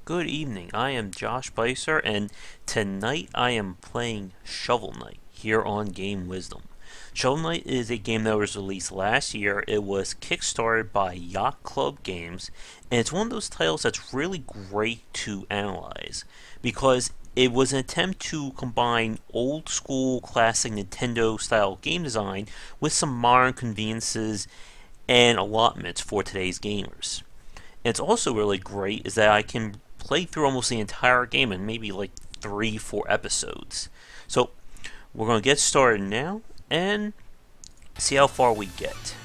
Good evening. I am Josh Beiser, and tonight I am playing Shovel Knight here on Game Wisdom. Shovel Knight is a game that was released last year. It was kickstarted by Yacht Club Games, and it's one of those titles that's really great to analyze because it was an attempt to combine old school classic Nintendo style game design with some modern conveniences and allotments for today's gamers. And it's also really great is that I can play through almost the entire game in maybe like 3, 4 episodes. So we're going to get started now and see how far we get.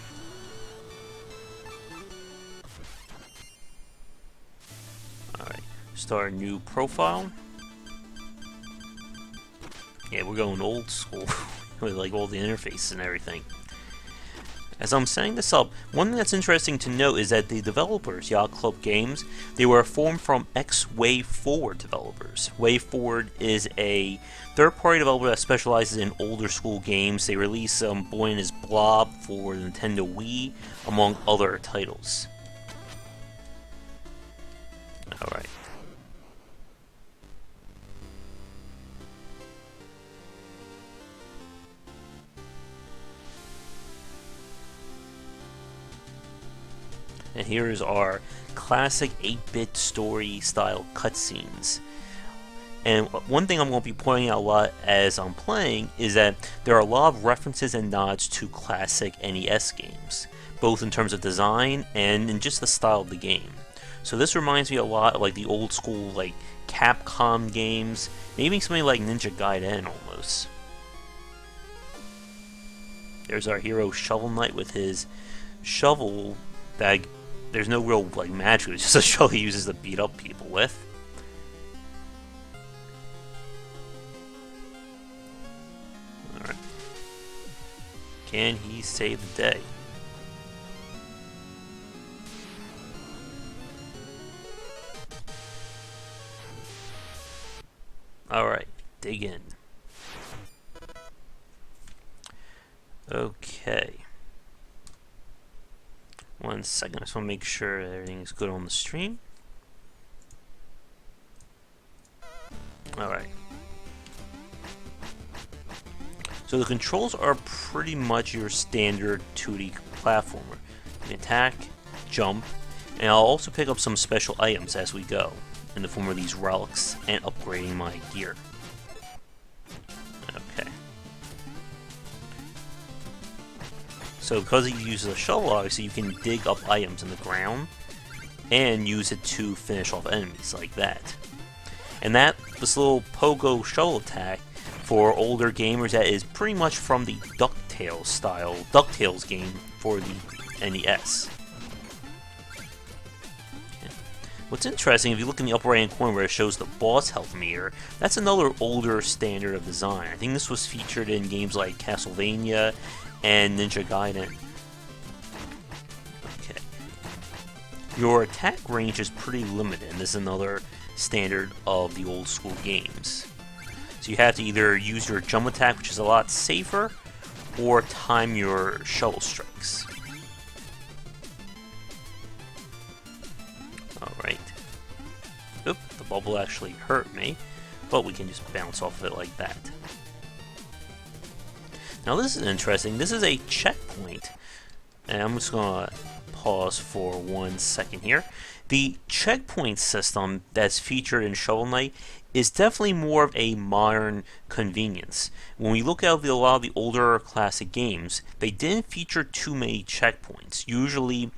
Alright, start a new profile. Yeah, we're going old school with like all the interfaces and everything. As I'm setting this up, one thing that's interesting to note is that the developers, Yacht Club Games, they were formed from ex-WayForward developers. WayForward is a third-party developer that specializes in older school games. They released Boy and His Blob for the Nintendo Wii, among other titles. Alright. And here is our classic 8-bit story style cutscenes. And one thing I'm going to be pointing out a lot as I'm playing is that there are a lot of references and nods to classic NES games, both in terms of design and in just the style of the game. So this reminds me a lot of like the old school like Capcom games, maybe something like Ninja Gaiden almost. There's our hero Shovel Knight with his shovel that there's no real like magic, it's just a shovel he uses to beat up people with. Alright. Can he save the day? Alright, dig in. Okay. 1 second, I just want to make sure everything's good on the stream. Alright. So the controls are pretty much your standard 2D platformer. You can attack, jump, and I'll also pick up some special items as we go, in the form of these relics and upgrading my gear. Okay. So because he uses a shovel, obviously you can dig up items in the ground and use it to finish off enemies like that. And this little pogo shovel attack for older gamers, that is pretty much from the DuckTales style DuckTales game for the NES. Okay. What's interesting, if you look in the upper right hand corner where it shows the boss health meter, that's another older standard of design. I think this was featured in games like Castlevania and Ninja Gaiden. Okay. Your attack range is pretty limited, and this is another standard of the old school games. So you have to either use your jump attack, which is a lot safer, or time your shovel strikes. Alright. Oop, the bubble actually hurt me, but we can just bounce off of it like that. Now this is interesting. This is a checkpoint, and I'm just going to pause for 1 second here. The checkpoint system that's featured in Shovel Knight is definitely more of a modern convenience. When we look at a lot of the older classic games, they didn't feature too many checkpoints. Usually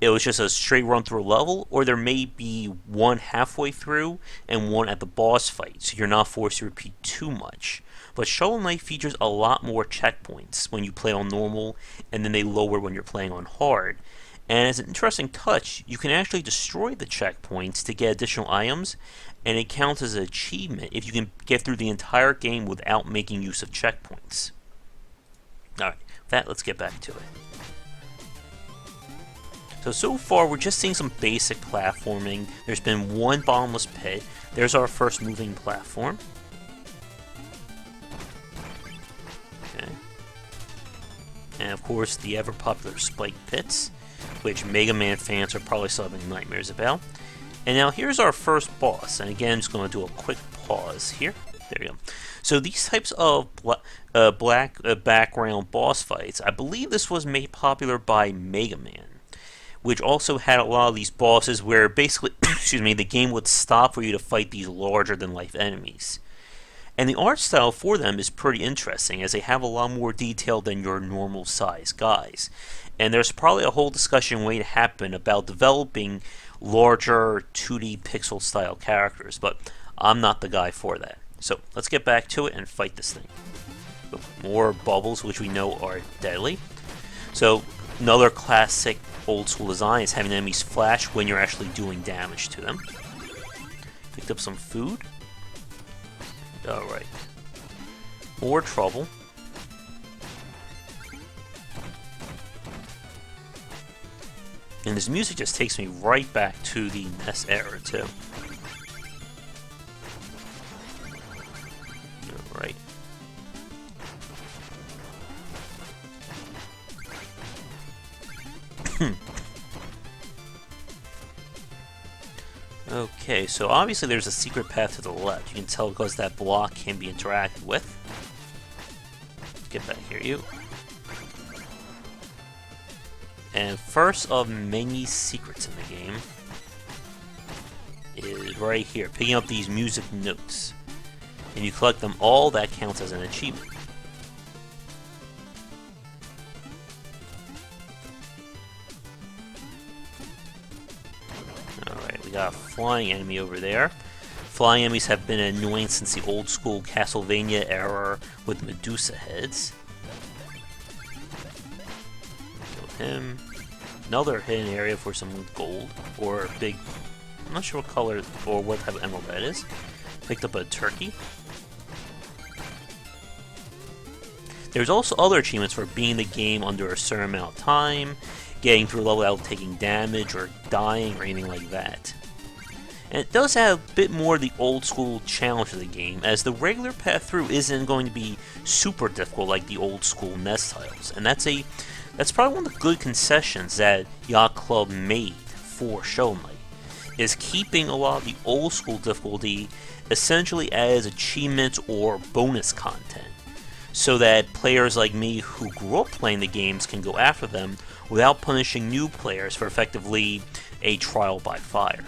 it was just a straight run through a level, or there may be one halfway through and one at the boss fight, so you're not forced to repeat too much. But Shovel Knight features a lot more checkpoints when you play on normal, and then they lower when you're playing on hard. And as an interesting touch, you can actually destroy the checkpoints to get additional items, and it counts as an achievement if you can get through the entire game without making use of checkpoints. Alright, with that, let's get back to it. So far we're just seeing some basic platforming. There's been one bottomless pit. There's our first moving platform. Okay. And of course the ever popular spike pits, which Mega Man fans are probably still having nightmares about. And now here's our first boss. And again, I'm just going to do a quick pause here. There you go. So these types of black background boss fights, I believe this was made popular by Mega Man, which also had a lot of these bosses where basically, excuse me, the game would stop for you to fight these larger-than-life enemies. And the art style for them is pretty interesting, as they have a lot more detail than your normal size guys. And there's probably a whole discussion waiting to happen about developing larger 2D pixel style characters, but I'm not the guy for that. So let's get back to it and fight this thing. More bubbles, which we know are deadly. So another classic old school design is having enemies flash when you're actually doing damage to them. Picked up some food. Alright. More trouble. And this music just takes me right back to the NES era, too. Alright. Okay, so obviously there's a secret path to the left. You can tell because that block can be interacted with. Let's get back here, you. And first of many secrets in the game is right here, picking up these music notes. And you collect them all, that counts as an achievement. Alright, we got a flying enemy over there. Flying enemies have been annoying since the old school Castlevania era with Medusa heads. Kill him. Another hidden area for some gold, or big, I'm not sure what color or what type of emerald that is. Picked up a turkey. There's also other achievements for beating the game under a certain amount of time, getting through a level without taking damage or dying or anything like that. And it does have a bit more of the old school challenge of the game, as the regular path through isn't going to be super difficult like the old school NES titles, and that's probably one of the good concessions that Yacht Club made for Shovel Knight, is keeping a lot of the old school difficulty essentially as achievements or bonus content, so that players like me who grew up playing the games can go after them without punishing new players for effectively a trial by fire.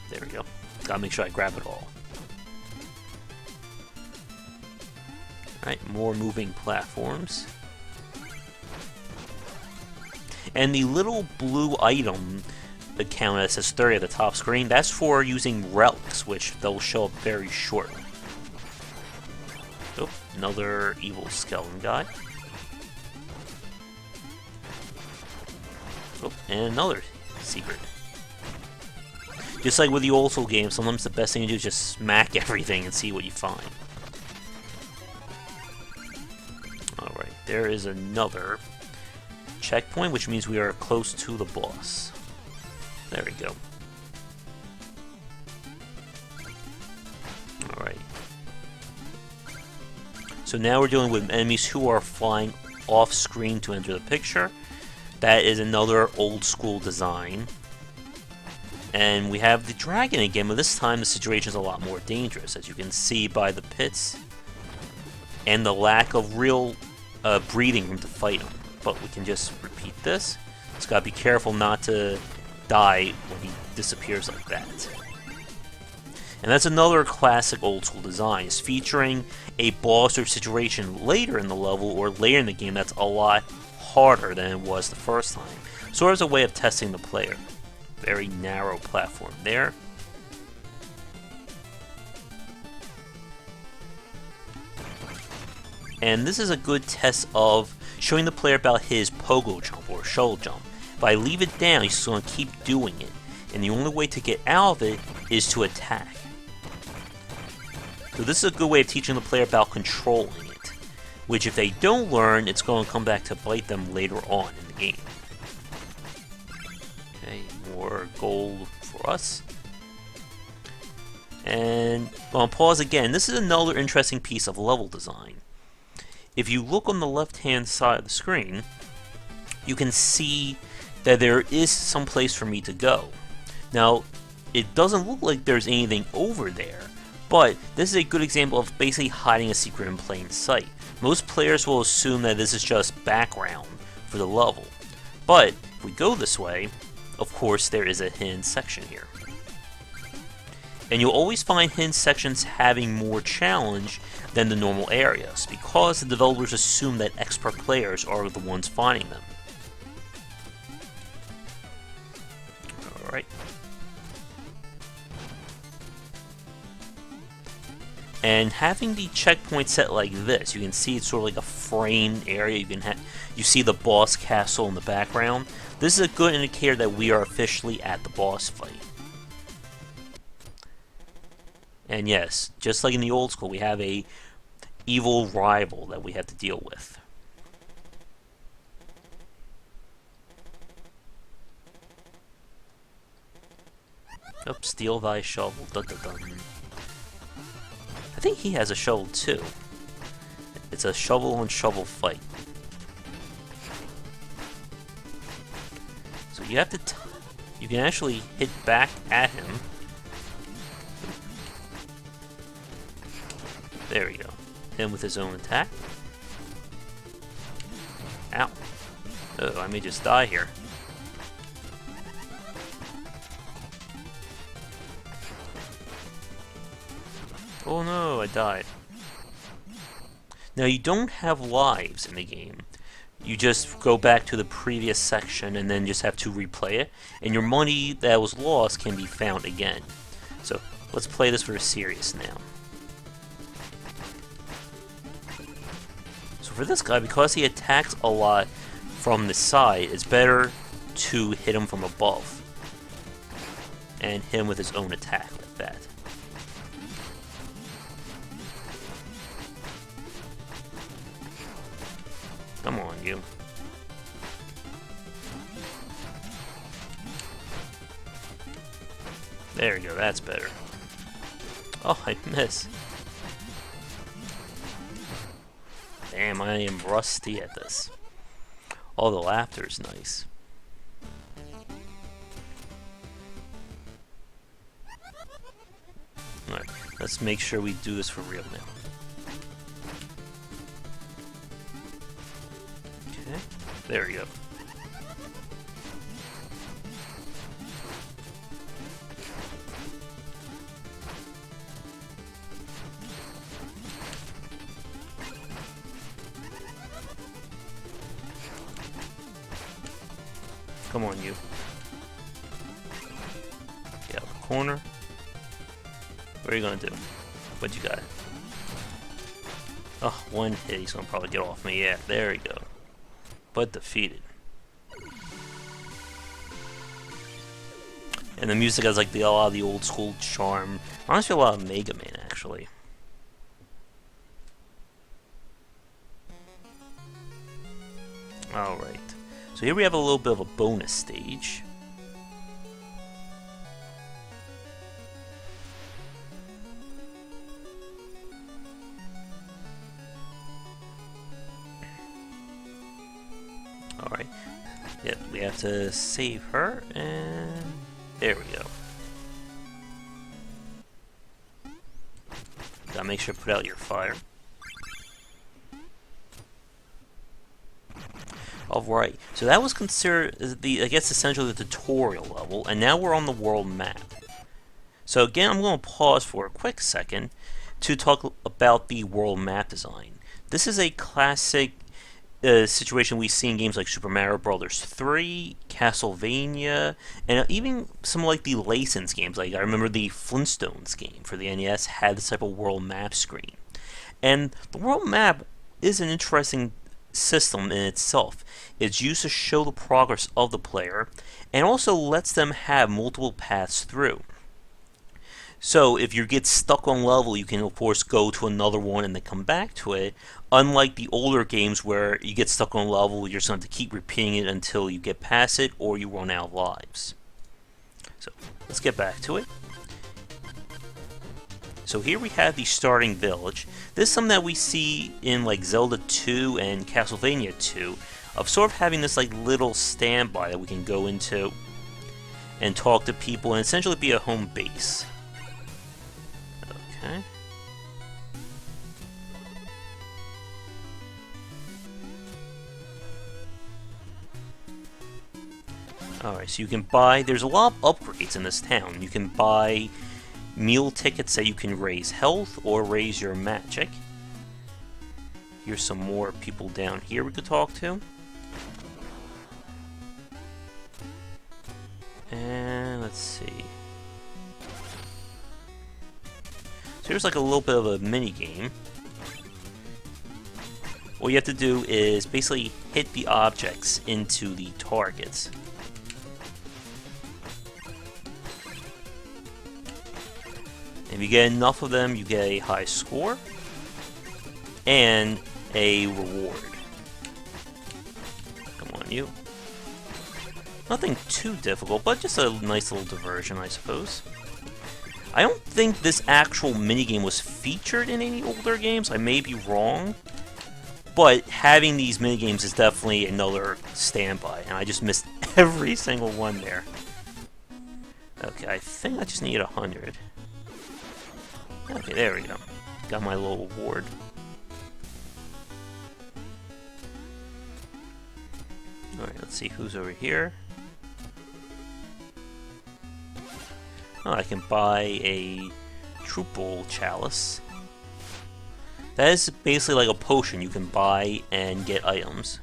There we go. Gotta make sure I grab it all. Alright, more moving platforms. And the little blue item account that says 30 at the top screen, that's for using relics, which they'll show up very shortly. Oh, another evil skeleton guy. Oh, and another secret. Just like with the old school games, sometimes the best thing to do is just smack everything and see what you find. Alright, there is another checkpoint, which means we are close to the boss. There we go. Alright. So now we're dealing with enemies who are flying off screen to enter the picture. That is another old school design. And we have the dragon again, but this time the situation is a lot more dangerous, as you can see by the pits and the lack of real breathing room to fight him. But we can just repeat this. Just gotta be careful not to die when he disappears like that. And that's another classic old school design, is featuring a boss or situation later in the level or later in the game that's a lot harder than it was the first time. Sort of as a way of testing the player. Very narrow platform there. And this is a good test of showing the player about his pogo jump or shovel jump. If I leave it down, he's going to keep doing it. And the only way to get out of it is to attack. So this is a good way of teaching the player about controlling it. Which if they don't learn, it's going to come back to bite them later on in the game. Okay, more gold for us. And I'll pause again. This is another interesting piece of level design. If you look on the left-hand side of the screen, you can see that there is some place for me to go. Now, it doesn't look like there's anything over there. But this is a good example of basically hiding a secret in plain sight. Most players will assume that this is just background for the level. But if we go this way, of course there is a hidden section here. And you'll always find hidden sections having more challenge than the normal areas, because the developers assume that expert players are the ones finding them. Alright. And having the checkpoint set like this, you can see it's sort of like a framed area. You see the boss castle in the background. This is a good indicator that we are officially at the boss fight. And yes, just like in the old school, we have a evil rival that we have to deal with. Oh, steal thy shovel. Dun, dun, dun. I think he has a shovel too. It's a shovel on shovel fight. So you have to. You can actually hit back at him. There we go. Hit him with his own attack. Ow. Oh, I may just die here. Oh no, I died. Now you don't have lives in the game. You just go back to the previous section and then just have to replay it. And your money that was lost can be found again. So let's play this for serious now. So for this guy, because he attacks a lot from the side, it's better to hit him from above. And hit him with his own attack like that. Come on, you. There we go, that's better. Oh, I missed. Damn, I am rusty at this. Oh, the laughter's nice. Alright, let's make sure we do this for real now. There we go. Come on, you. Get out of the corner. What are you gonna do? What you got? Oh, one hit. He's gonna probably get off me. Yeah, there we go. But defeated. And the music has like a lot of the old school charm. Honestly, a lot of Mega Man actually. Alright. So here we have a little bit of a bonus stage. Alright. Yep, we have to save her, and there we go. Gotta make sure to put out your fire. Alright, so that was considered I guess essentially the tutorial level, and now we're on the world map. So again, I'm going to pause for a quick second to talk about the world map design. This is a classic situation we see in games like Super Mario Bros. 3, Castlevania, and even some like the licensed games. Like I remember the Flintstones game for the NES had this type of world map screen. And the world map is an interesting system in itself. It's used to show the progress of the player and also lets them have multiple paths through. So if you get stuck on level, you can of course go to another one and then come back to it. Unlike the older games where you get stuck on a level, you're just going to keep repeating it until you get past it or you run out of lives. So let's get back to it. So here we have the starting village. This is something that we see in like Zelda 2 and Castlevania 2, of sort of having this like little standby that we can go into. and talk to people and essentially be a home base. Okay. Alright, so you can buy... There's a lot of upgrades in this town. You can buy meal tickets that you can raise health or raise your magic. Here's some more people down here we could talk to. And let's see. So here's like a little bit of a mini game. What you have to do is basically hit the objects into the targets. If you get enough of them, you get a high score and a reward. Come on, you. Nothing too difficult, but just a nice little diversion, I suppose. I don't think this actual minigame was featured in any older games. I may be wrong, but having these minigames is definitely another standby, and I just missed every single one there. Okay, I think I just need 100. Okay, there we go. Got my little award. Alright, let's see who's over here. Oh, I can buy a Truple Chalice. That is basically like a potion you can buy and get items.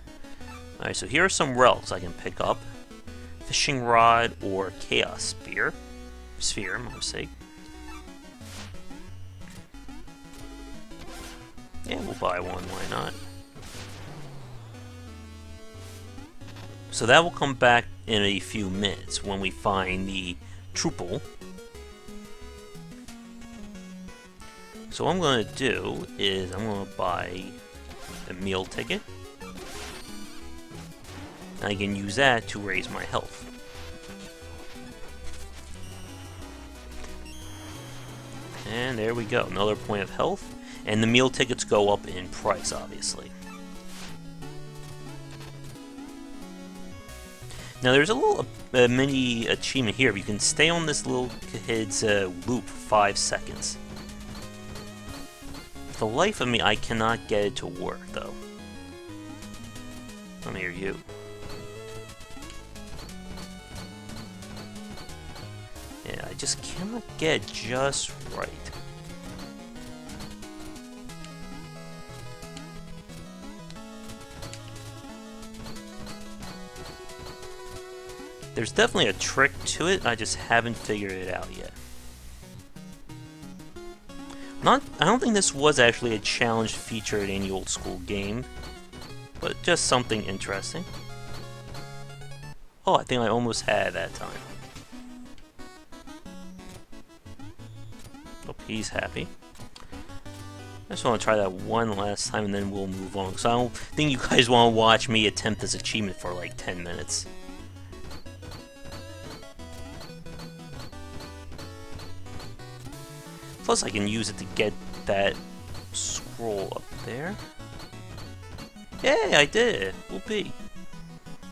Alright, so here are some relics I can pick up. Fishing Rod or Chaos Spear. Sphere, my mistake. Yeah, we'll buy one, why not? So that will come back in a few minutes when we find the Truple. So what I'm going to do is I'm going to buy a meal ticket. I can use that to raise my health. And there we go, another point of health. And the meal tickets go up in price, obviously. Now there's a little mini achievement here. You can stay on this little kid's loop for 5 seconds. For the life of me, I cannot get it to work, though. Come here, you. Yeah, I just cannot get it just right. There's definitely a trick to it, I just haven't figured it out yet. I don't think this was actually a challenge featured in any old school game, but just something interesting. Oh, I think I almost had that time. Hope he's happy. I just want to try that one last time and then we'll move on, because I don't think you guys want to watch me attempt this achievement for like 10 minutes. Plus, I can use it to get that scroll up there. Yay, I did it! Whoopee.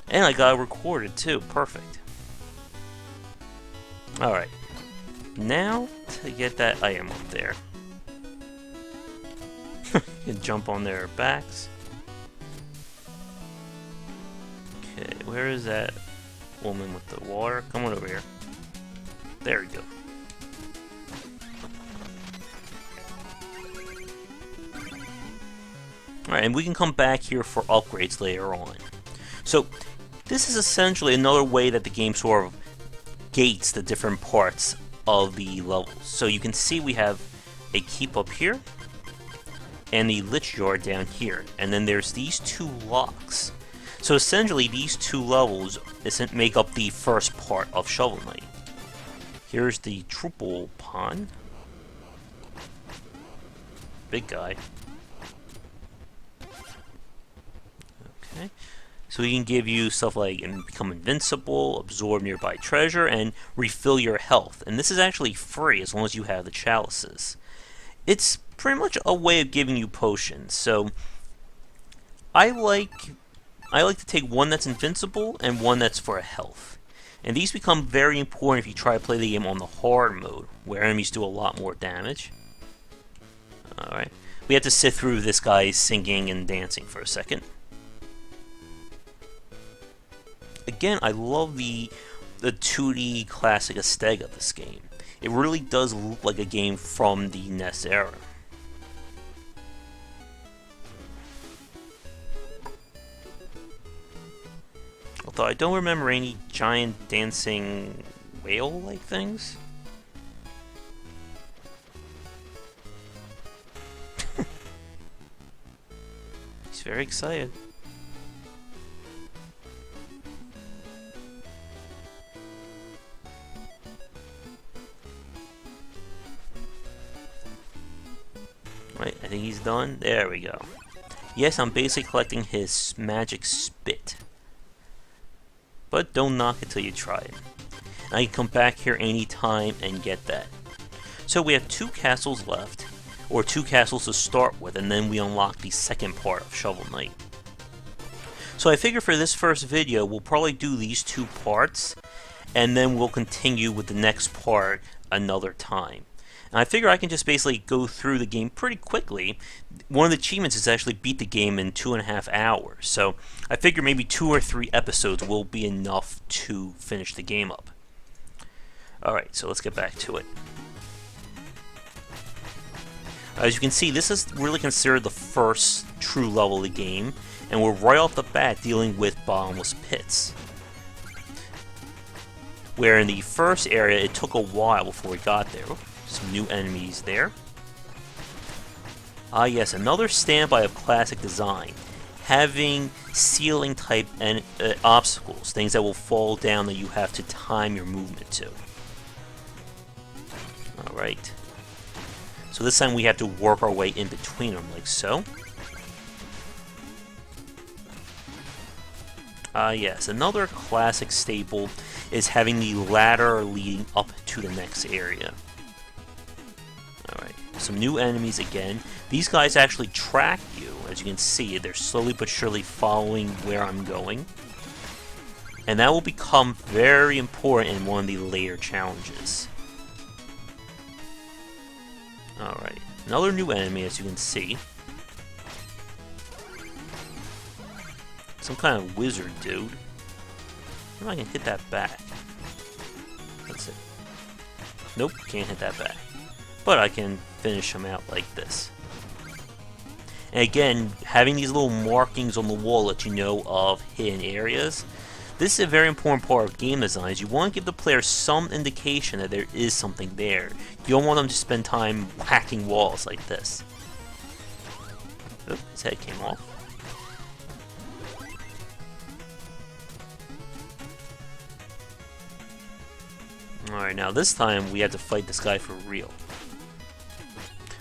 And I got it recorded too. Perfect. Alright. Now, to get that item up there. You can jump on their backs. Okay, where is that woman with the water? Come on over here. There we go. Alright, and we can come back here for upgrades later on. So, this is essentially another way that the game sort of gates the different parts of the levels. So you can see we have a keep up here, and the Lich Yard down here, and then there's these two locks. So essentially, these two levels make up the first part of Shovel Knight. Here's the Truple Pond. Big guy. Okay. So he can give you stuff like become invincible, absorb nearby treasure, and refill your health. And this is actually free as long as you have the chalices. It's pretty much a way of giving you potions. So I like to take one that's invincible and one that's for health. And these become very important if you try to play the game on the hard mode, where enemies do a lot more damage. Alright, we have to sit through this guy singing and dancing for a second. Again, I love the 2D classic aesthetic of this game. It really does look like a game from the NES era. Although I don't remember any giant dancing whale-like things. He's very excited. Right, I think he's done. There we go. Yes, I'm basically collecting his magic spit. But don't knock it till you try it. And I can come back here anytime and get that. So we have 2 castles left, or 2 castles to start with, and then we unlock the second part of Shovel Knight. So I figure for this first video, we'll probably do these 2 parts, and then we'll continue with the next part another time. And I figure I can just basically go through the game pretty quickly. One of the achievements is actually beat the game in 2.5 hours. So I figure maybe 2 or 3 episodes will be enough to finish the game up. Alright, so let's get back to it. As you can see, this is really considered the first true level of the game, and we're right off the bat dealing with bottomless pits. Where in the first area, it took a while before we got there. Some new enemies there. Ah yes, another standby of classic design. Having ceiling type obstacles, things that will fall down that you have to time your movement to. Alright. So this time we have to work our way in between them, like so. Ah yes, another classic staple is having the ladder leading up to the next area. Alright, some new enemies again. These guys actually track you, as you can see. They're slowly but surely following where I'm going. And that will become very important in one of the later challenges. Alright, another new enemy, as you can see. Some kind of wizard dude. Maybe I can hit that back. That's it. Nope, can't hit that back. But I can finish him out like this. And again, having these little markings on the wall let you know of hidden areas. This is a very important part of game design, is you want to give the player some indication that there is something there. You don't want them to spend time hacking walls like this. Oop, his head came off. Alright, now this time we have to fight this guy for real.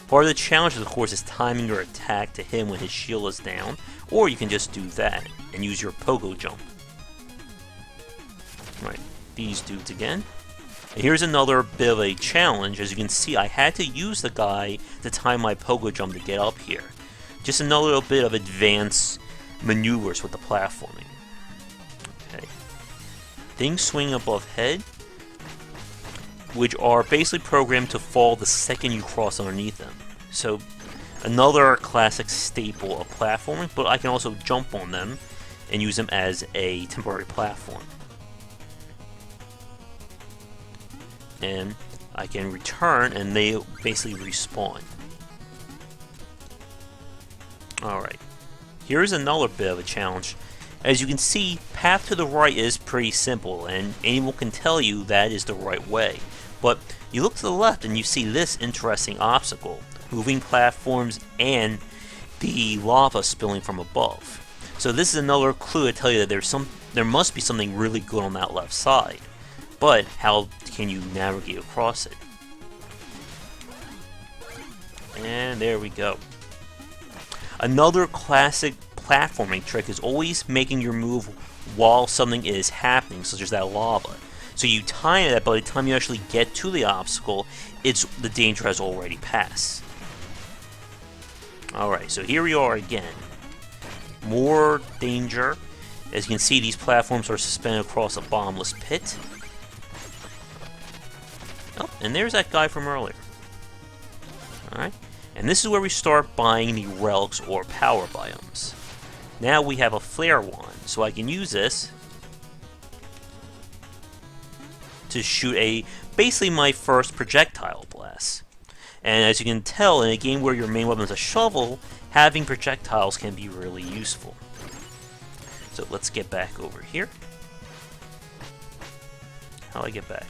Part of the challenge, of course, is timing your attack to him when his shield is down, or you can just do that and use your pogo jump. Right, these dudes again. And here's another bit of a challenge. As you can see, I had to use the guy to time my pogo jump to get up here. Just another little bit of advanced maneuvers with the platforming. Okay. Things swing above head, which are basically programmed to fall the second you cross underneath them. So, another classic staple of platforming, but I can also jump on them and use them as a temporary platform. And I can return and they basically respawn. Alright, here's another bit of a challenge. As you can see, path to the right is pretty simple, and anyone can tell you that is the right way. But you look to the left and you see this interesting obstacle, moving platforms and the lava spilling from above. So this is another clue to tell you that there must be something really good on that left side. But how can you navigate across it? And there we go. Another classic platforming trick is always making your move while something is happening, such as that lava. So you time it, by the time you actually get to the obstacle, the danger has already passed. Alright, so here we are again. More danger. As you can see, these platforms are suspended across a bottomless pit. Oh, and there's that guy from earlier. Alright, and this is where we start buying the relics or power biomes. Now we have a flare wand, so I can use this to shoot basically my first projectile blast. And as you can tell, in a game where your main weapon is a shovel, having projectiles can be really useful. So let's get back over here. How do I get back?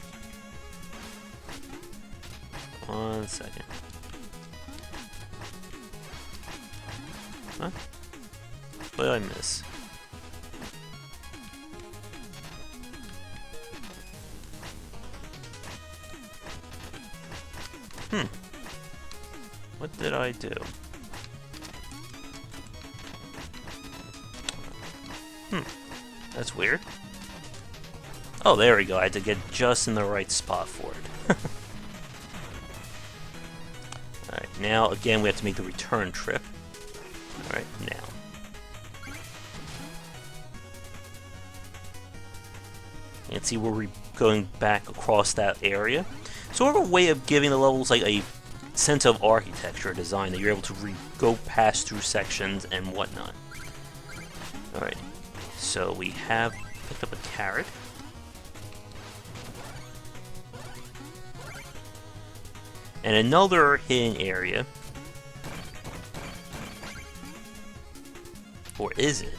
1 second. Huh? What did I miss? What did I do? That's weird. Oh, there we go. I had to get just in the right spot for it. Alright, now again we have to make the return trip. Alright, now. You can see where we're going back across that area. Sort of a way of giving the levels like a sense of architecture design, that you're able to go past through sections and whatnot. Alright, so we have picked up a carrot. And another hidden area. Or is it?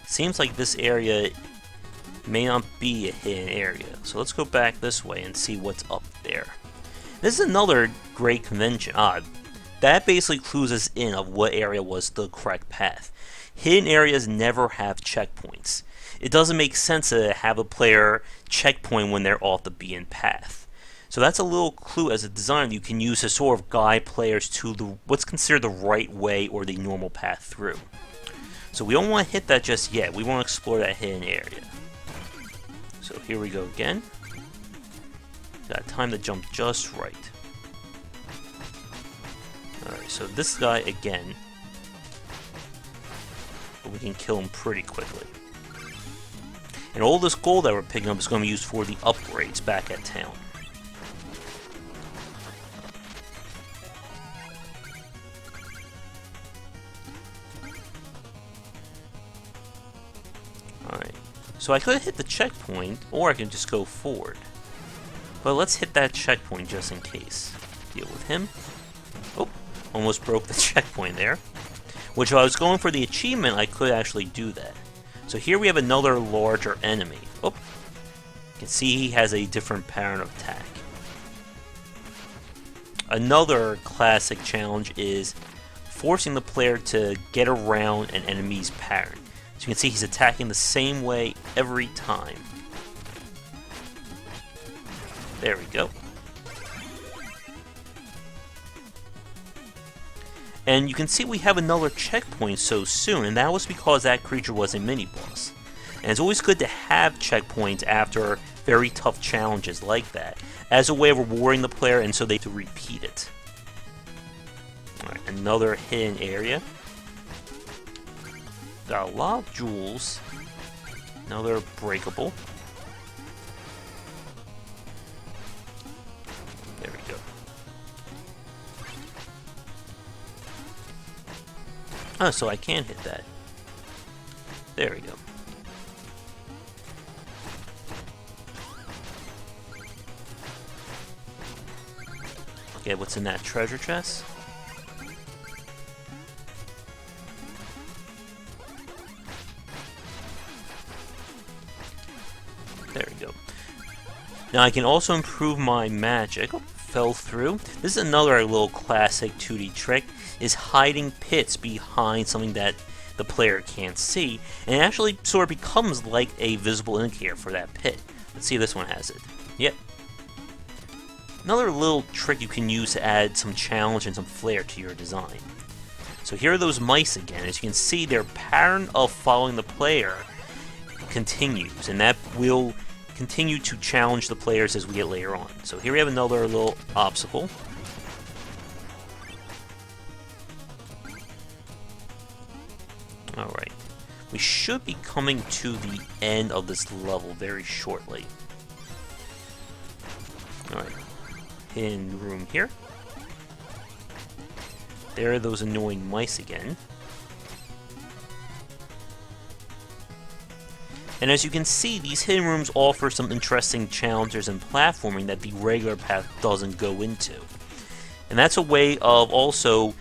Seems like this area may not be a hidden area. So let's go back this way and see what's up there. This is another great convention. That basically clues us in of what area was the correct path. Hidden areas never have checkpoints. It doesn't make sense to have a player checkpoint when they're off the beaten path. So that's a little clue as a designer you can use to sort of guide players to what's considered the right way or the normal path through. So we don't want to hit that just yet. We want to explore that hidden area. So here we go again. Got time to jump just right. Alright, so this guy again. But we can kill him pretty quickly. And all this gold that we're picking up is going to be used for the upgrades back at town. Alright, so I could hit the checkpoint, or I can just go forward. But let's hit that checkpoint just in case. Deal with him. Oh, almost broke the checkpoint there. Which, if I was going for the achievement, I could actually do that. So here we have another larger enemy. Oh, you can see he has a different pattern of attack. Another classic challenge is forcing the player to get around an enemy's pattern. So you can see he's attacking the same way every time. There we go. And you can see we have another checkpoint so soon, and that was because that creature was a mini-boss. And it's always good to have checkpoints after very tough challenges like that, as a way of rewarding the player and so they to repeat it. Alright, another hidden area. Got a lot of jewels. Another breakable. There we go. Oh, so I can hit that. There we go. Okay, what's in that treasure chest? There we go. Now I can also improve my magic. Oh, fell through. This is another little classic 2D trick, is hiding pits behind something that the player can't see, and it actually sort of becomes like a visible indicator for that pit. Let's see if this one has it. Yep. Another little trick you can use to add some challenge and some flair to your design. So here are those mice again. As you can see, their pattern of following the player continues, and that will continue to challenge the players as we get later on. So here we have another little obstacle. Alright. We should be coming to the end of this level very shortly. Alright. hidden room here. There are those annoying mice again. And as you can see, these hidden rooms offer some interesting challenges and platforming that the regular path doesn't go into. And that's a way of also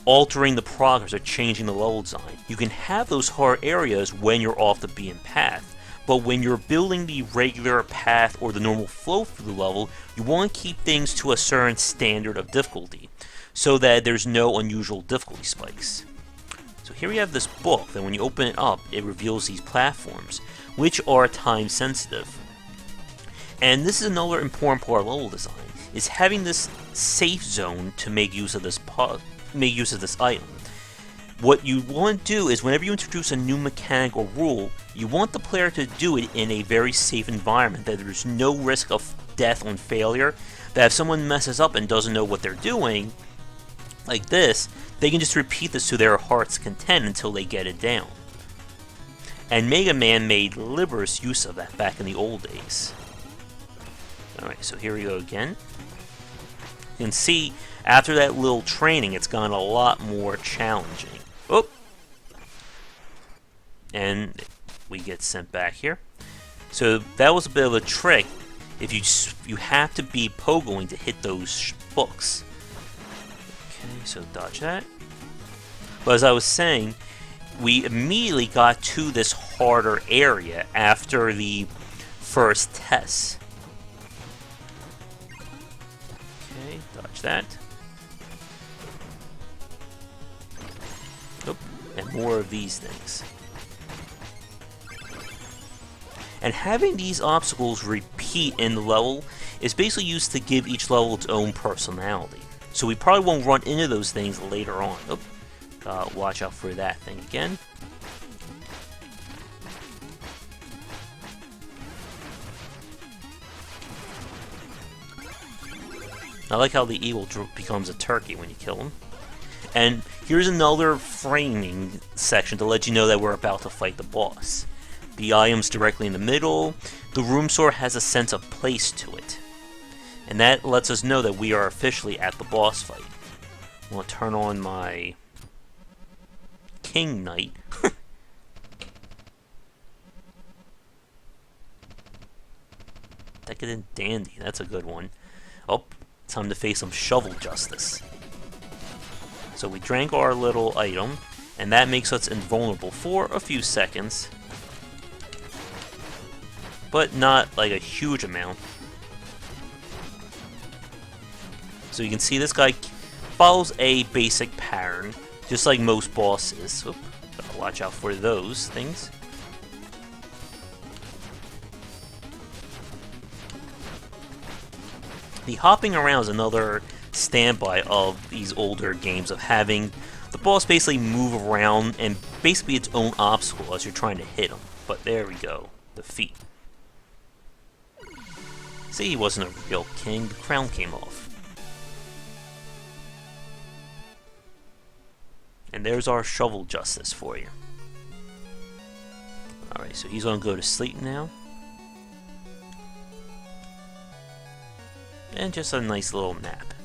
altering the progress or changing the level design. You can have those hard areas when you're off the beaten path, but when you're building the regular path or the normal flow through the level, you want to keep things to a certain standard of difficulty, so that there's no unusual difficulty spikes. So here we have this book that when you open it up, it reveals these platforms, which are time sensitive. And this is another important part of level design, is having this safe zone to make use of this item. What you want to do is whenever you introduce a new mechanic or rule, you want the player to do it in a very safe environment, that there's no risk of death on failure, that if someone messes up and doesn't know what they're doing, like this, they can just repeat this to their heart's content until they get it down. And Mega Man made liberous use of that back in the old days. Alright, so here we go again. You can see, after that little training, it's gotten a lot more challenging. Oh! And we get sent back here. So that was a bit of a trick. If you have to be pogoing to hit those books. Okay, so dodge that. But as I was saying, we immediately got to this harder area after the first test. Okay, dodge that. Nope, and more of these things. And having these obstacles repeat in the level is basically used to give each level its own personality. So we probably won't run into those things later on. Oop. Watch out for that thing again. I like how the eagle becomes a turkey when you kill him. And here's another framing section to let you know that we're about to fight the boss. The item's directly in the middle. The room sword has a sense of place to it. And that lets us know that we are officially at the boss fight. I'm going to turn on my King Knight. Decadent Dandy, that's a good one. Oh, time to face some Shovel Justice. So we drank our little item, and that makes us invulnerable for a few seconds. But not like a huge amount. So you can see this guy follows a basic pattern, just like most bosses. Oop, gotta watch out for those things. The hopping around is another standby of these older games, of having the boss basically move around and basically its own obstacle as you're trying to hit him. But there we go, defeat. See, he wasn't a real king, the crown came off. And there's our Shovel Justice for you. Alright, so he's gonna go to sleep now. And just a nice little nap.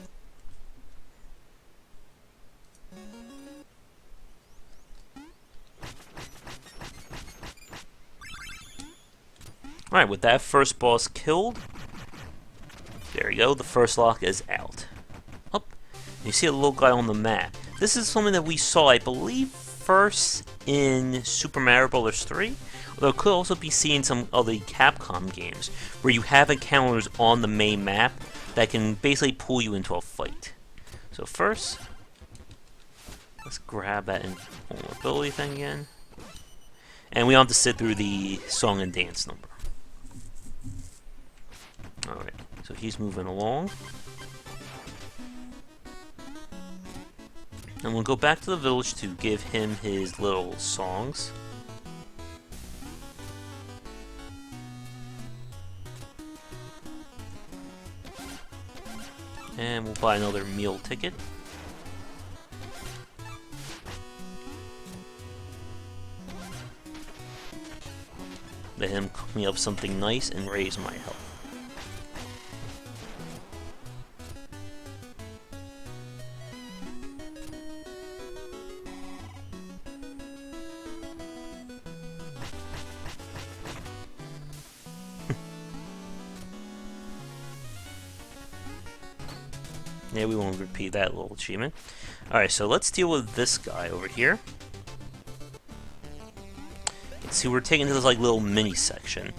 Alright, with that first boss killed, there you go, the first lock is out. Oh, you see a little guy on the map. This is something that we saw, I believe, first in Super Mario Bros. 3, although it could also be seen in some of the Capcom games, where you have encounters on the main map that can basically pull you into a fight. So first, let's grab that invulnerability thing again. And we don't have to sit through the song and dance number. Alright, so he's moving along. And we'll go back to the village to give him his little songs. And we'll buy another meal ticket. Let him cook me up something nice and raise my health. Yeah, we won't repeat that little achievement. Alright, so let's deal with this guy over here. See, we're taking this like little mini section.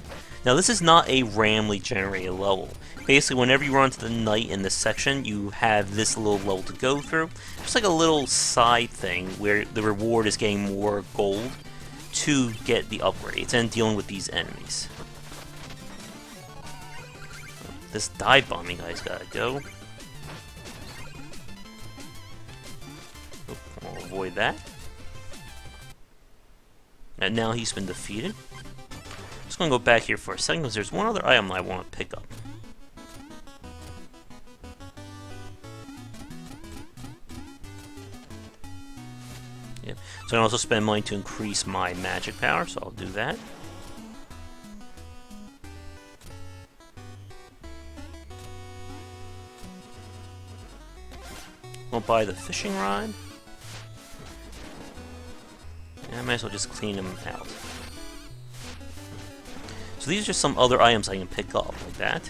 Now, this is not a randomly generated level. Basically, whenever you run to the night in this section, you have this little level to go through. It's like a little side thing where the reward is getting more gold to get the upgrades and dealing with these enemies. This dive bombing guy's gotta go. I'll avoid that. And now he's been defeated. I'm just going to go back here for a second because there's one other item I want to pick up. Yep. So I can also spend money to increase my magic power, so I'll do that. I'll buy the fishing rod. I might as well just clean them out. So these are just some other items I can pick up, like that.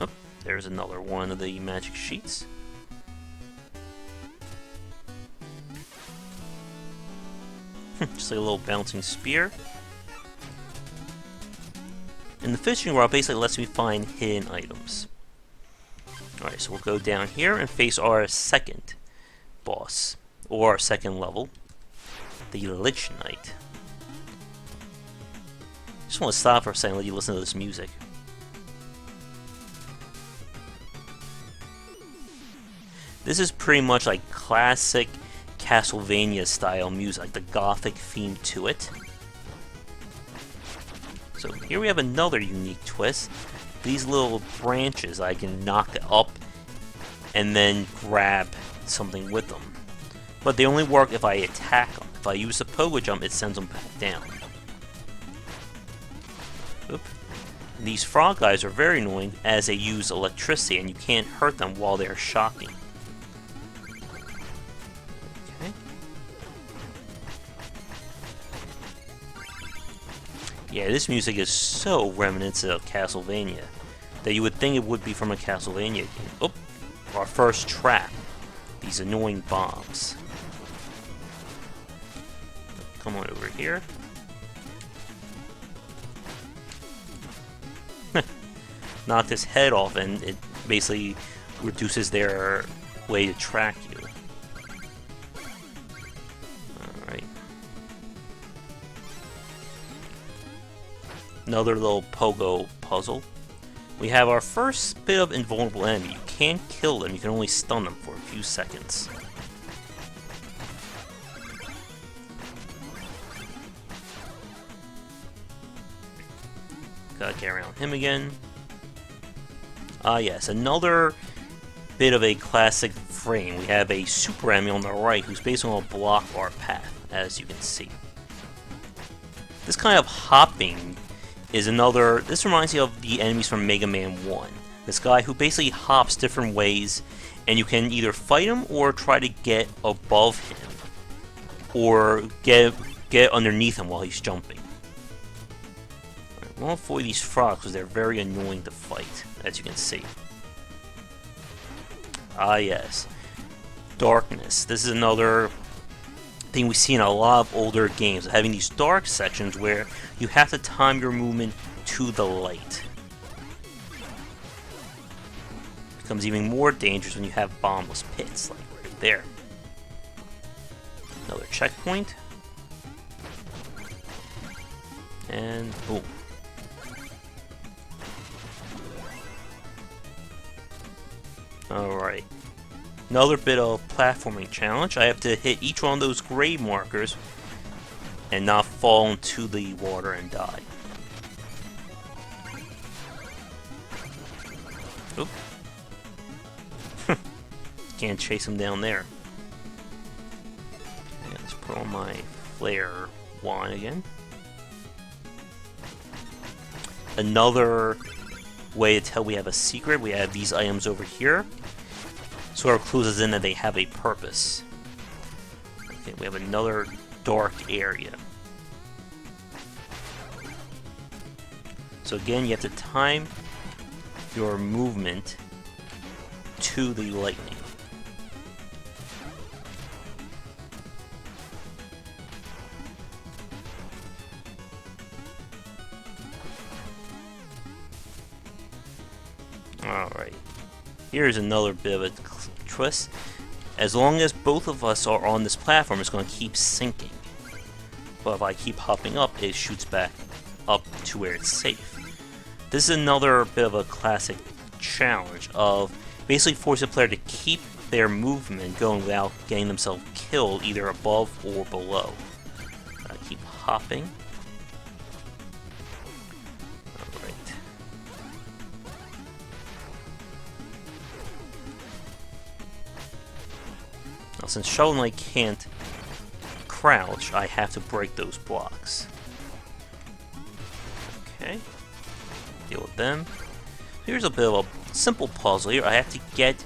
Oh, there's another one of the magic sheets. Just like a little bouncing spear. And the fishing rod basically lets me find hidden items. Alright, so we'll go down here and face our second boss, or our second level. The Lich Knight. Just want to stop for a second and let you listen to this music. This is pretty much like classic Castlevania style music, like the gothic theme to it. So here we have another unique twist. These little branches I can knock up and then grab something with them. But they only work if I attack them. If I use the pogo jump, it sends them back down. Oop. These frog guys are very annoying as they use electricity and you can't hurt them while they're shocking. Okay. Yeah, this music is so reminiscent of Castlevania that you would think it would be from a Castlevania game. Oh, our first trap. These annoying bombs. Come on over here. Knock this head off and it basically reduces their way to track you. Alright. Another little pogo puzzle. We have our first bit of invulnerable enemy. You can't kill them, you can only stun them for a few seconds. Gotta get around him again. Ah yes, another bit of a classic frame. We have a super enemy on the right who's basically going to block our path, as you can see. This kind of hopping is another... This reminds me of the enemies from Mega Man 1. This guy who basically hops different ways, and you can either fight him or try to get above him, or get underneath him while he's jumping. We'll avoid these frogs because they're very annoying to fight, as you can see. Ah yes, darkness. This is another thing we see in a lot of older games, having these dark sections where you have to time your movement to the light. It becomes even more dangerous when you have bombless pits, like right there. Another checkpoint. And boom. Alright. Another bit of platforming challenge. I have to hit each one of those grave markers and not fall into the water and die. Oop. Can't chase him down there. Okay, let's put on my flare wand again. Another way to tell we have a secret, we have these items over here. Sort of clues us in that they have a purpose. Okay, we have another dark area. So again, you have to time your movement to the lightning. Alright, here's another bit of a twist. As long as both of us are on this platform, it's going to keep sinking. But if I keep hopping up, it shoots back up to where it's safe. This is another bit of a classic challenge of basically forcing the player to keep their movement going without getting themselves killed either above or below. Keep hopping. Now, since Shovel Knight can't crouch, I have to break those blocks. Okay. Deal with them. Here's a bit of a simple puzzle here. I have to get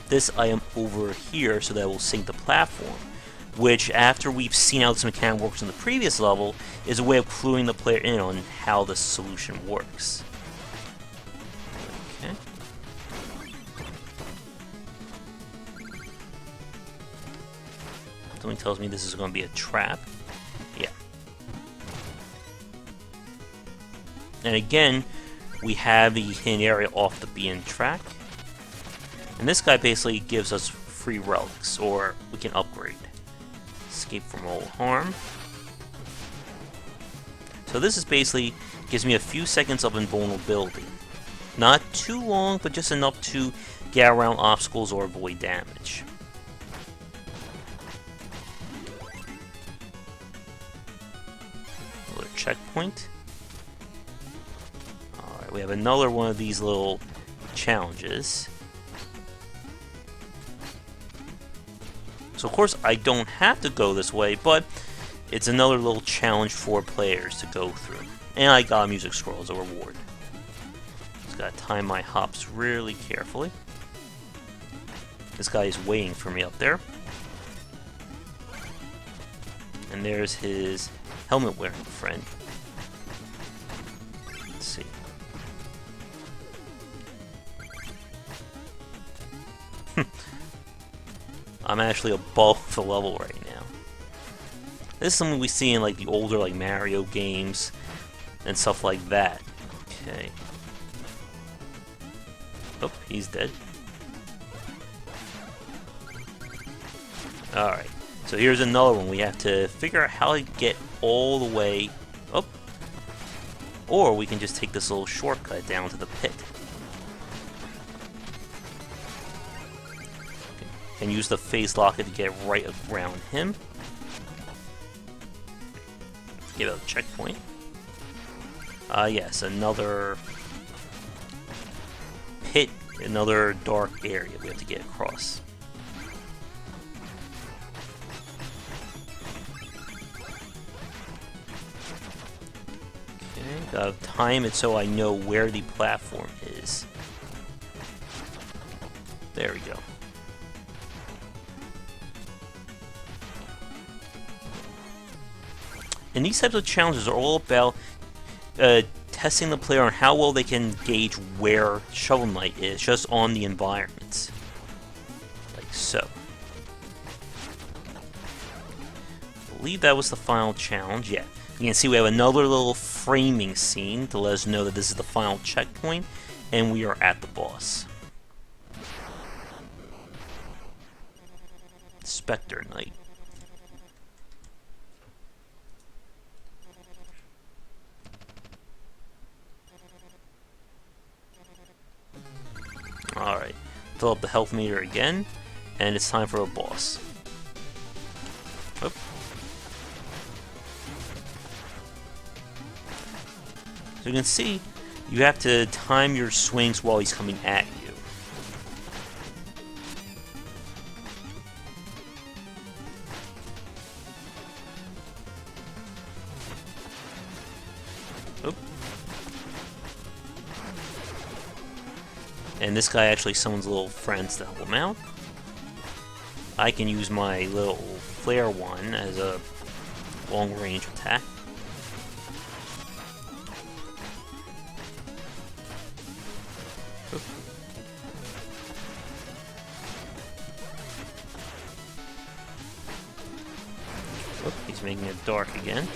this item over here so that it will sink the platform, which, after we've seen how this mechanic works in the previous level, is a way of cluing the player in on how the solution works. Okay. Something tells me this is going to be a trap. Yeah. And again, we have the hidden area off the beaten track. And this guy basically gives us free relics, or we can upgrade. Escape from all harm. So this is basically gives me a few seconds of invulnerability. Not too long, but just enough to get around obstacles or avoid damage. Another checkpoint. Alright, we have another one of these little challenges. So of course I don't have to go this way, but it's another little challenge for players to go through. And I got a music scroll as a reward. Just gotta time my hops really carefully. This guy is waiting for me up there. And there's his helmet-wearing friend. Let's see. I'm actually above the level right now. This is something we see in like the older like Mario games and stuff like that. Okay. Oh, he's dead. Alright, so here's another one. We have to figure out how to get all the way up. Or we can just take this little shortcut down to the pit. And use the phase locket to get right around him. Give it a checkpoint. Yes, another pit, another dark area we have to get across. Okay, gotta time it so I know where the platform is. There we go. And these types of challenges are all about testing the player on how well they can gauge where Shovel Knight is, just on the environment. Like so. I believe that was the final challenge. Yeah. You can see we have another little framing scene to let us know that this is the final checkpoint, and we are at the boss. Spectre Knight. Alright, fill up the health meter again, and it's time for a boss. Oop. So you can see, you have to time your swings while he's coming at you. Oop. And this guy actually summons little friends to help him out. I can use my little flare one as a long-range attack. Oop, he's making it dark again.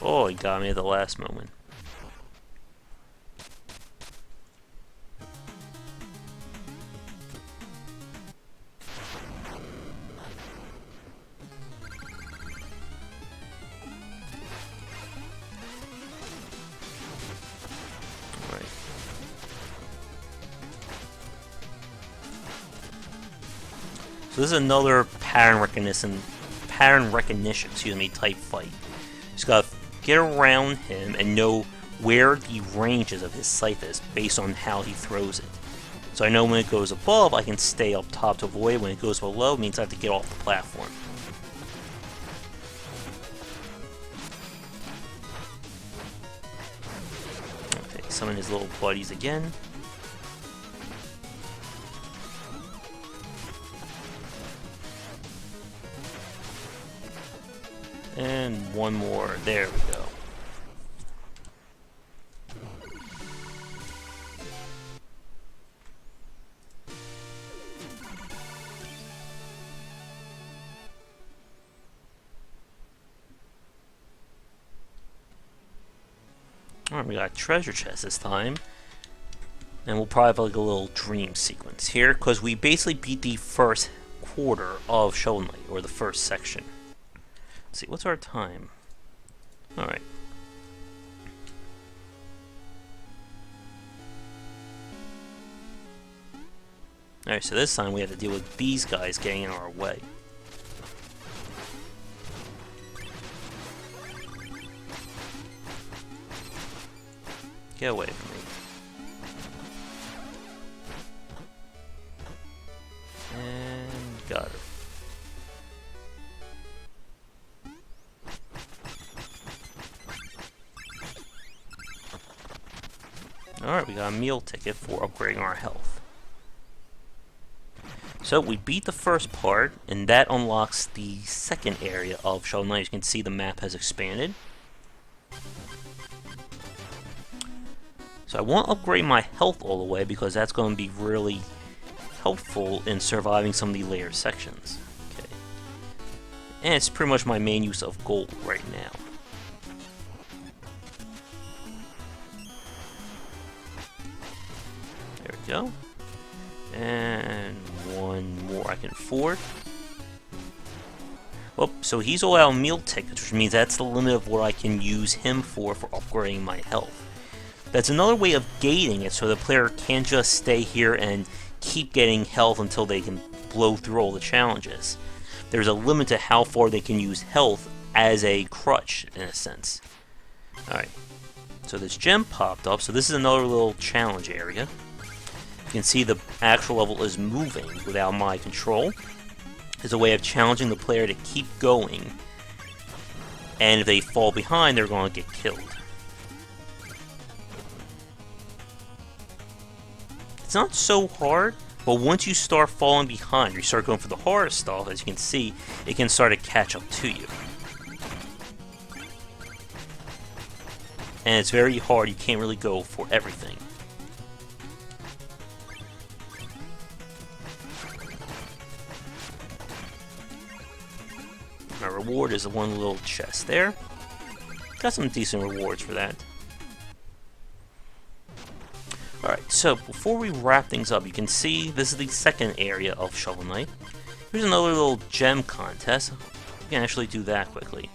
Oh, he got me at the last moment. Alright. So this is another pattern recognition, type fight. Just gotta get around him and know where the ranges of his scythe is based on how he throws it. So I know when it goes above, I can stay up top to avoid. When it goes below, it means I have to get off the platform. Okay, summon his little buddies again. And one more. There we go. Alright, we got a treasure chest this time. And we'll probably have like a little dream sequence here, because we basically beat the first quarter of Shovel Knight, or the first section. Let's see, what's our time? Alright. Alright, so this time we have to deal with these guys getting in our way. Get away from me. And got her. Alright, we got a meal ticket for upgrading our health. So we beat the first part, and that unlocks the second area of Shovel Knight. As you can see, the map has expanded. So I won't upgrade my health all the way because that's going to be really helpful in surviving some of the later sections. Okay. And it's pretty much my main use of gold right now. There we go. And one more I can afford. Oh, so he's all out of meal tickets, which means that's the limit of what I can use him for upgrading my health. That's another way of gating it, so the player can't just stay here and keep getting health until they can blow through all the challenges. There's a limit to how far they can use health as a crutch, in a sense. Alright, so this gem popped up, so this is another little challenge area. You can see the actual level is moving without my control. It's a way of challenging the player to keep going, and if they fall behind, they're going to get killed. It's not so hard, but once you start falling behind, you start going for the harder stuff, as you can see, it can start to catch up to you. And it's very hard, you can't really go for everything. My reward is the one little chest there. Got some decent rewards for that. Alright, so before we wrap things up, you can see this is the second area of Shovel Knight. Here's another little gem contest. We can actually do that quickly.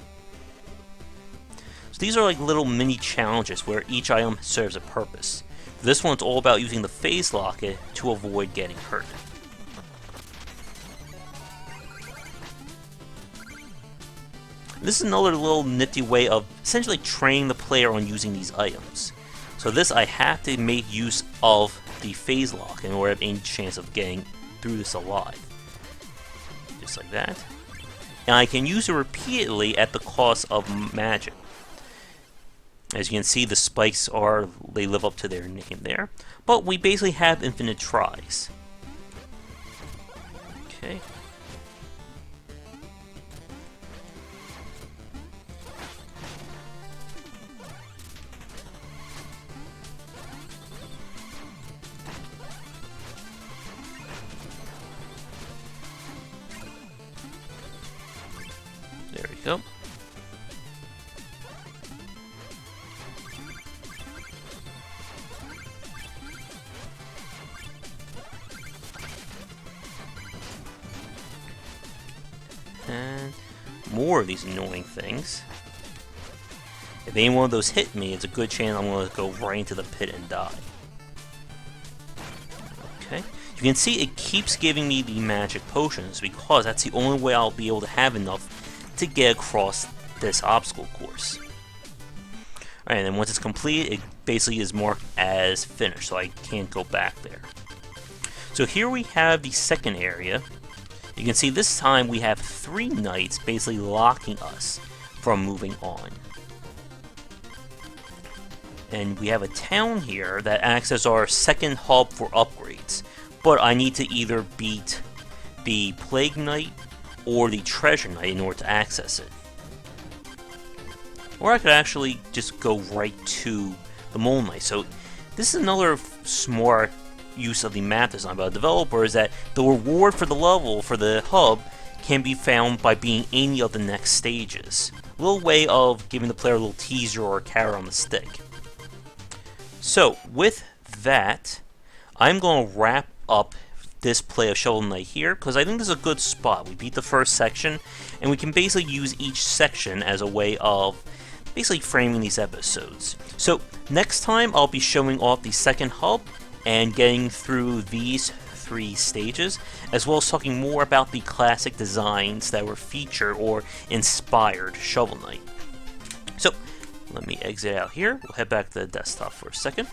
So these are like little mini challenges where each item serves a purpose. This one's all about using the phase locket to avoid getting hurt. This is another little nifty way of essentially training the player on using these items. So this, I have to make use of the phase lock in order to have any chance of getting through this alive. Just like that. And I can use it repeatedly at the cost of magic. As you can see, the spikes they live up to their name there. But we basically have infinite tries. Okay. we go. And more of these annoying things. If any one of those hit me, it's a good chance I'm going to go right into the pit and die. Okay. You can see it keeps giving me the magic potions because that's the only way I'll be able to have enough to get across this obstacle course. Alright, and then once it's completed, it basically is marked as finished, so I can't go back there. So here we have the second area. You can see this time we have 3 knights basically locking us from moving on. And we have a town here that acts as our second hub for upgrades. But I need to either beat the Plague Knight or the Treasure Knight in order to access it. Or I could actually just go right to the Mole Knight. So this is another smart use of the map design by the developer, is that the reward for the level, for the hub, can be found by being any of the next stages. A little way of giving the player a little teaser or a carrot on the stick. So, with that, I'm going to wrap up this play of Shovel Knight here, because I think this is a good spot. We beat the first section, and we can basically use each section as a way of basically framing these episodes. So, next time I'll be showing off the second hub, and getting through these 3 stages, as well as talking more about the classic designs that were featured or inspired Shovel Knight. So, let me exit out here. We'll head back to the desktop for a second.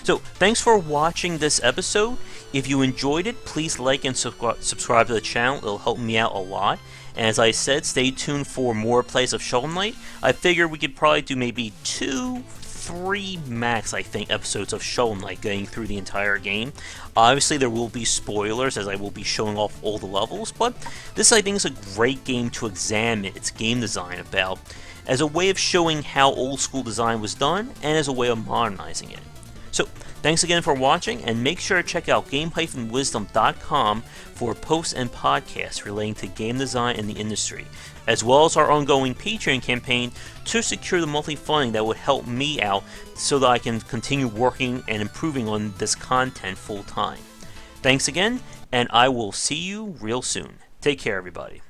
So, thanks for watching this episode. If you enjoyed it, please like and subscribe to the channel. It'll help me out a lot. And as I said, stay tuned for more plays of Shovel Knight. I figure we could probably do maybe 2-3 max, I think, episodes of Shovel Knight getting through the entire game. Obviously, there will be spoilers as I will be showing off all the levels, but this, I think, is a great game to examine its game design about, as a way of showing how old school design was done, and as a way of modernizing it. So, thanks again for watching, and make sure to check out game-wisdom.com for posts and podcasts relating to game design in the industry, as well as our ongoing Patreon campaign to secure the monthly funding that would help me out so that I can continue working and improving on this content full time. Thanks again, and I will see you real soon. Take care, everybody.